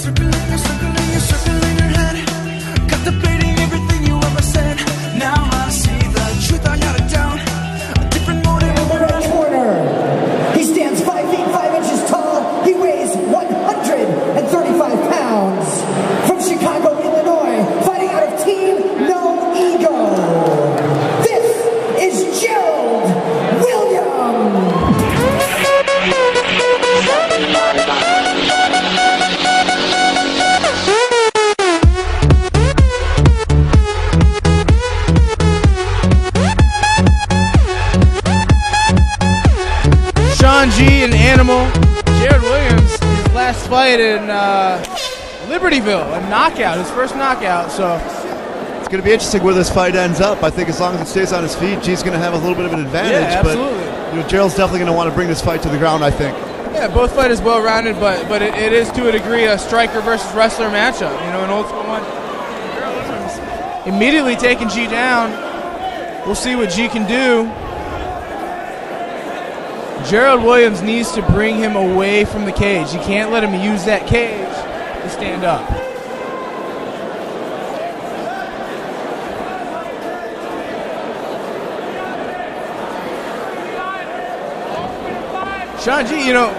circling your head, contemplating everything you ever said. Now I see the truth, I got it down. A different motive. In the red corner, he stands 5 feet 5 inches tall. He weighs 135 pounds. From Chicago, Illinois, fighting out of Team No Ego. This is Jerald Williams. Sean G, an animal. Jerald Williams, his last fight in Libertyville, a knockout, his first knockout. So it's going to be interesting where this fight ends up. I think as long as it stays on his feet, G's going to have a little bit of an advantage. Yeah, absolutely. But you know, Gerald's definitely going to want to bring this fight to the ground, I think. Yeah, both fighters well-rounded, but it is to a degree a striker versus wrestler matchup. You know, an old school one. Jerald Williams immediately taking G down. We'll see what G can do. Jerald Williams needs to bring him away from the cage. You can't let him use that cage to stand up. Sean G, you know,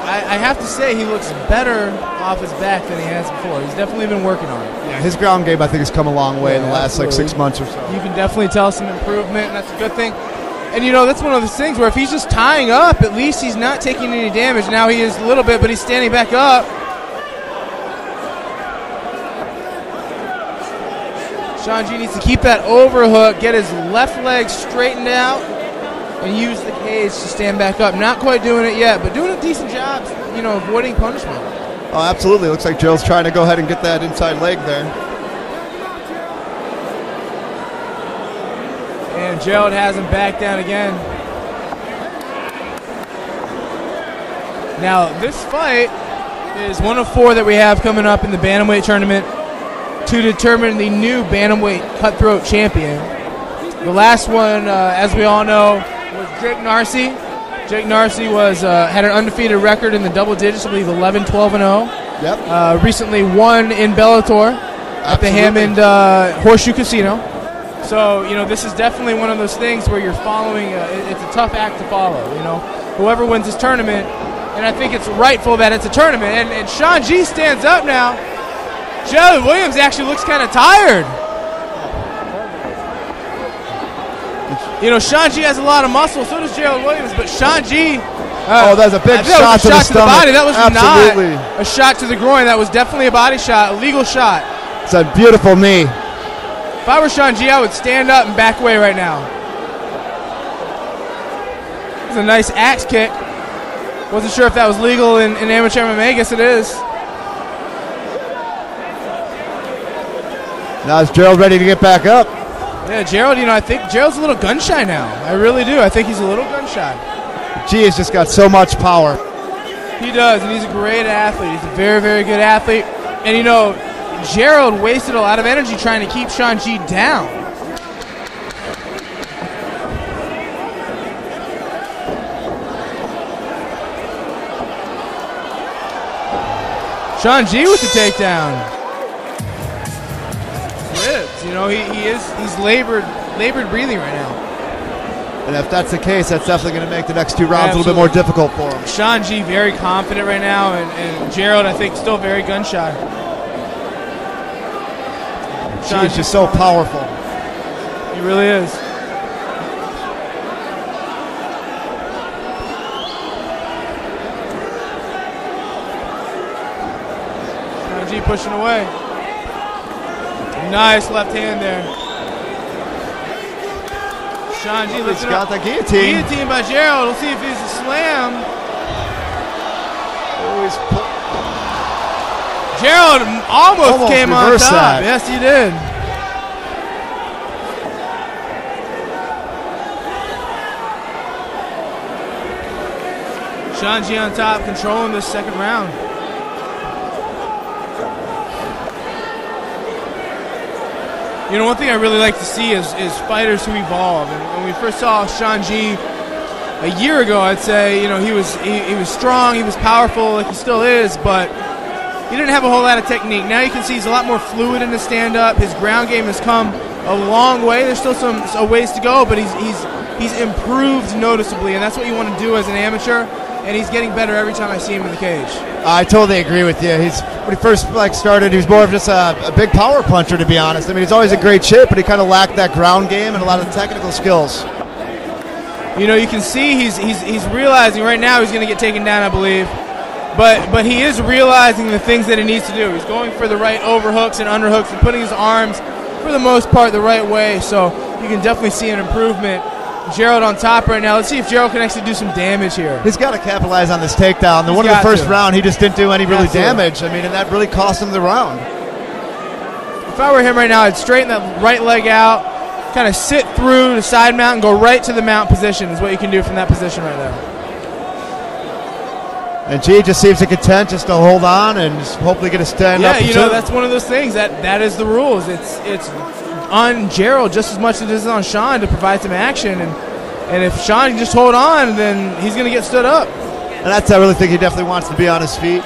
I have to say he looks better off his back than he has before. He's definitely been working on it. Yeah, his ground game I think has come a long way in the last like 6 months or so. You can definitely tell some improvement, and that's a good thing. And, you know, that's one of those things where if he's just tying up, at least he's not taking any damage. Now he is a little bit, but he's standing back up. Sean G needs to keep that overhook, get his left leg straightened out, and use the cage to stand back up. Not quite doing it yet, but doing a decent job, you know, avoiding punishment. Oh, absolutely. Looks like Gerald's trying to go ahead and get that inside leg there. And Jerald has him back down again. Now, this fight is one of 4 that we have coming up in the Bantamweight tournament to determine the new Bantamweight cutthroat champion. The last one, as we all know, was Jake Narcy. Jake Narcy had an undefeated record in the double digits, I believe 11, 12, and 0. Yep. Recently won in Bellator at the Hammond Horseshoe Casino. So, you know, this is definitely one of those things where you're following, it's a tough act to follow, you know. Whoever wins this tournament, and I think it's rightful that it's a tournament. And Sean G stands up now. Jerald Williams actually looks kind of tired. You know, Sean G has a lot of muscle, so does Jerald Williams, but Sean G... oh, that's a big shot to the stomach. Body. That was absolutely not a shot to the groin. That was definitely a body shot, a legal shot. It's a beautiful knee. If I were Sean G, I would stand up and back away right now. It's a nice axe kick. Wasn't sure if that was legal in amateur MMA. I guess it is. Now is Gerald ready to get back up? Yeah, Jerald, you know, I think Gerald's a little gun shy now. I really do. I think he's a little gun shy. G has just got so much power. He does, and he's a great athlete. He's a very, very good athlete. And, you know, Jerald wasted a lot of energy trying to keep Sean G down. Sean G with the takedown. Ribs, you know, he's labored breathing right now. And if that's the case, that's definitely going to make the next 2 rounds a little bit more difficult for him. Sean G very confident right now, and Jerald, I think, still very gun shy. He's just so powerful. He really is. Sean G pushing away. Nice left hand there. Sean G lifts got the guillotine. Guillotine by Jerald. We'll see if he's a slam. Jerald almost came on top. That. Yes, he did. Sean G on top, controlling this second round. You know, one thing I really like to see is fighters who evolve. And when we first saw Sean G a year ago, I'd say, you know, he was strong, he was powerful, like he still is, but he didn't have a whole lot of technique. Now you can see he's a lot more fluid in the stand-up. His ground game has come a long way. There's still some ways to go, but he's improved noticeably, and that's what you want to do as an amateur. And he's getting better every time I see him in the cage. I totally agree with you. When he first started, he was more of just a big power puncher, to be honest. I mean, he's always a great chip, but he kind of lacked that ground game and a lot of technical skills. You know, you can see he's realizing right now he's going to get taken down, I believe. But he is realizing the things that he needs to do. He's going for the right overhooks and underhooks and putting his arms, for the most part, the right way. So you can definitely see an improvement. Jerald on top right now. Let's see if Jerald can actually do some damage here. He's got to capitalize on this takedown. The one in the first round, he just didn't do any really damage. I mean, and that really cost him the round. If I were him right now, I'd straighten that right leg out, kind of sit through the side mount and go right to the mount position is what you can do from that position right there. And G just seems to content just to hold on and just hopefully get a stand up. Yeah, you know, that's one of those things. That is the rules. It's on Jerald just as much as it is on Sean to provide some action. And if Sean can just hold on, then he's going to get stood up. And I really think he definitely wants to be on his feet.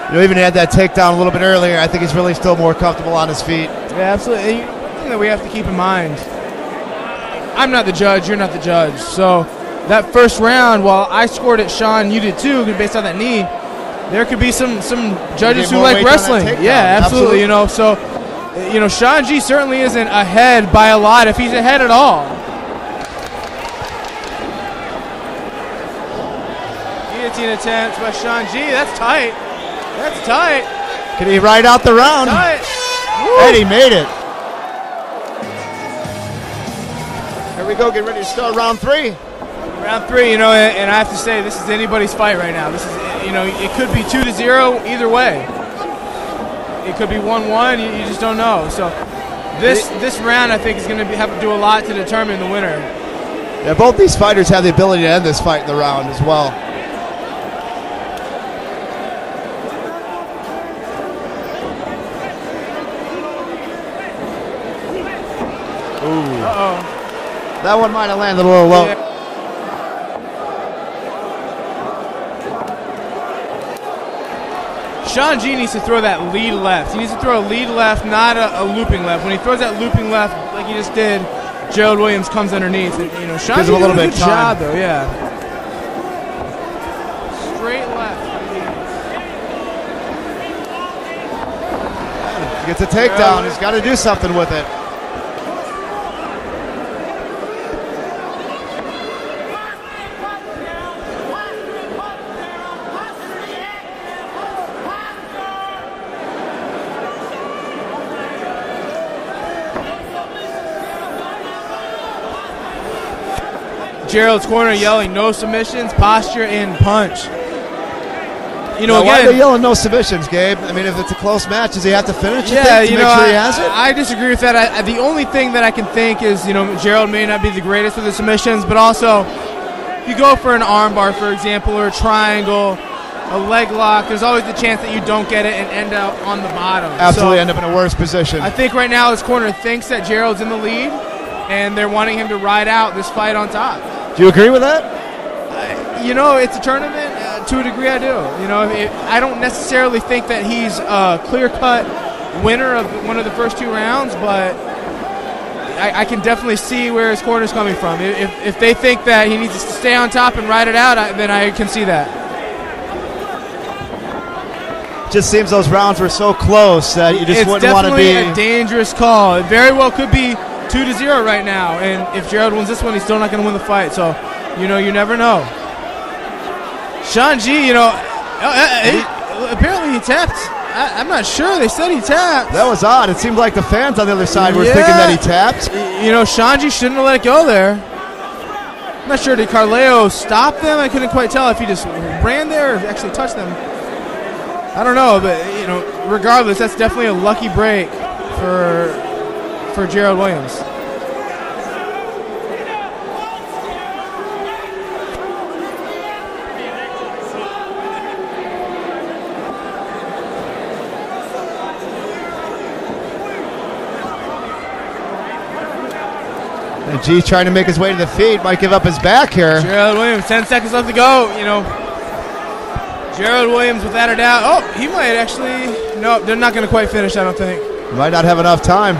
You know, even had that takedown a little bit earlier. I think he's really still more comfortable on his feet. Yeah, absolutely. And one thing that we have to keep in mind, I'm not the judge, you're not the judge. So that first round, while I scored it, Sean, you did too, based on that knee, there could be some judges who like wrestling. Yeah, absolutely. You know, so you know, Sean G certainly isn't ahead by a lot if he's ahead at all. Guillotine attempts by Sean G. That's tight. That's tight. Can he ride out the round? And he made it. Here we go. Get ready to start round 3. Round 3, you know, and I have to say, this is anybody's fight right now. This is, you know, it could be 2-0 either way. It could be 1-1. You just don't know. So this round, I think, is going to have to do a lot to determine the winner. Yeah, both these fighters have the ability to end this fight in the round as well. Uh-oh. That one might have landed a little low. Yeah. Sean G needs to throw that lead left. He needs to throw a lead left, not a looping left. When he throws that looping left, like he just did, Jerald Williams comes underneath. And, you know, Sean G did a little bit good job, though. Yeah. Straight left. He gets a takedown. He's got to do something with it. Jerald's corner yelling no submissions, posture, and punch. You know, now, again, why are they yelling no submissions, Gabe? I mean, if it's a close match, does he have to finish it yeah, to make sure he has it? I disagree with that. The only thing that I can think is, you know, Jerald may not be the greatest with the submissions, but also, if you go for an armbar, for example, or a triangle, a leg lock, there's always the chance that you don't get it and end up on the bottom. Absolutely, end up in a worse position. I think right now his corner thinks that Jerald's in the lead, and they're wanting him to ride out this fight on top. Do you agree with that? You know, it's a tournament. To a degree, I do. You know, I don't necessarily think that he's a clear-cut winner of one of the first 2 rounds, but I can definitely see where his corner's coming from. If they think that he needs to stay on top and ride it out, then I can see that. Just seems those rounds were so close that you just wouldn't want to be. It's definitely a dangerous call. It very well could be 2-0 right now, and if Jerald wins this one, he's still not going to win the fight. So, you know, you never know. Sean G, you know, apparently he tapped. I'm not sure. They said he tapped. That was odd. It seemed like the fans on the other side were thinking that he tapped. You know, Sean G shouldn't have let it go there. I'm not sure. Did Carleo stop them? I couldn't quite tell if he just ran there or actually touched them. I don't know, but, you know, regardless, that's definitely a lucky break for Jerald Williams. And G trying to make his way to the feet, might give up his back here. Jerald Williams, 10 seconds left to go, you know. Jerald Williams, without a doubt. Oh, he might actually. No, they're not going to quite finish, I don't think. Might not have enough time.